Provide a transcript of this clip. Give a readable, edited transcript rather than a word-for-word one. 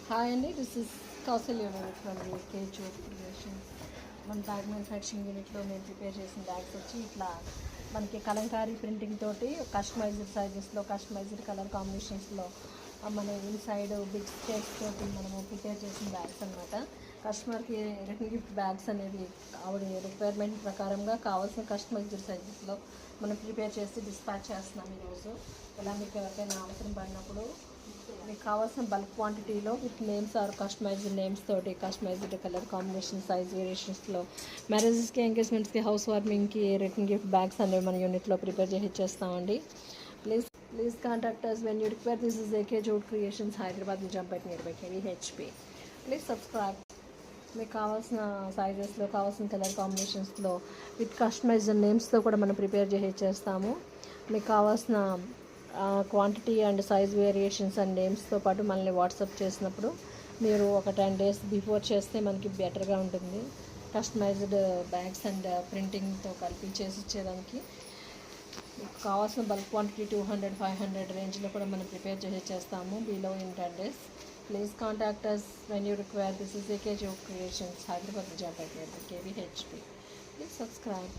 Hi అండి, this is Kausalya from Kejur creations. మన bag manufacturing యూనిట్లో మేము ప్రిపేర్ చేసిన బ్యాగ్స్ వచ్చి ఇట్లా మనకి కలంకారీ ప్రింటింగ్ తోటి కస్టమైజ్డ్ సైజెస్లో కస్టమైజ్డ్ కలర్ కాంబినేషన్స్లో మన ఇన్సైడ్ బిగ్ స్కేల్స్ తోటి మనము ప్రిపేర్ చేసిన బ్యాగ్స్ అనమాట. కస్టమర్కి రిటర్న్ గిఫ్ట్ బ్యాగ్స్ అనేది ఆవిడ రిక్వైర్మెంట్ ప్రకారంగా కావాల్సిన కస్టమైజ్డ్ సైజెస్లో మనం ప్రిపేర్ చేసి డిస్పాచ్ చేస్తున్నాం ఈరోజు. ఇలా మీకు ఎవరికైనా అవసరం పడినప్పుడు మీకు కావాల్సిన బల్క్ క్వాంటిటీలో with names or customized names తోటి కస్టమైజ్డ్ కలర్ కాంబినేషన్ సైజ్ వేరియేషన్స్లో మ్యారేజెస్కి, ఎంగేజ్మెంట్స్కి, హౌస్ వార్మింగ్కి రిటర్న్ గిఫ్ట్ బ్యాగ్స్ అనేవి మన యూనిట్లో ప్రిపేర్ చేసి ఇచ్చేస్తామండి. Please contact us when you require. This is AK Jute Creations, Hyderabad, Nijampet nearby KVHP. Please subscribe. మీకు కావాల్సిన సైజెస్లో కావాల్సిన కలర్ కాంబినేషన్స్లో విత్ కస్టమైజ్డ్ నేమ్స్తో కూడా మనం ప్రిపేర్ చేసి ఇచ్చేస్తాము. మీకు కావాల్సిన quantity and size variations and నేమ్స్తో పాటు మనల్ని వాట్సాప్ చేసినప్పుడు మీరు ఒక 10 days బిఫోర్ చేస్తే మనకి బెటర్గా ఉంటుంది. కస్టమైజ్డ్ బ్యాగ్స్ అండ్ ప్రింటింగ్తో కలిపి చేసి ఇచ్చేదానికి మీకు కావాల్సిన బల్క్ క్వాంటిటీ 200-500 రేంజ్లో కూడా మనం ప్రిపేర్ చేసి చేస్తాము below in 10 days. Please contact us when you require. This is AK Jute Creations, Hyderabad, Nijampet nearby KVHP. Please subscribe.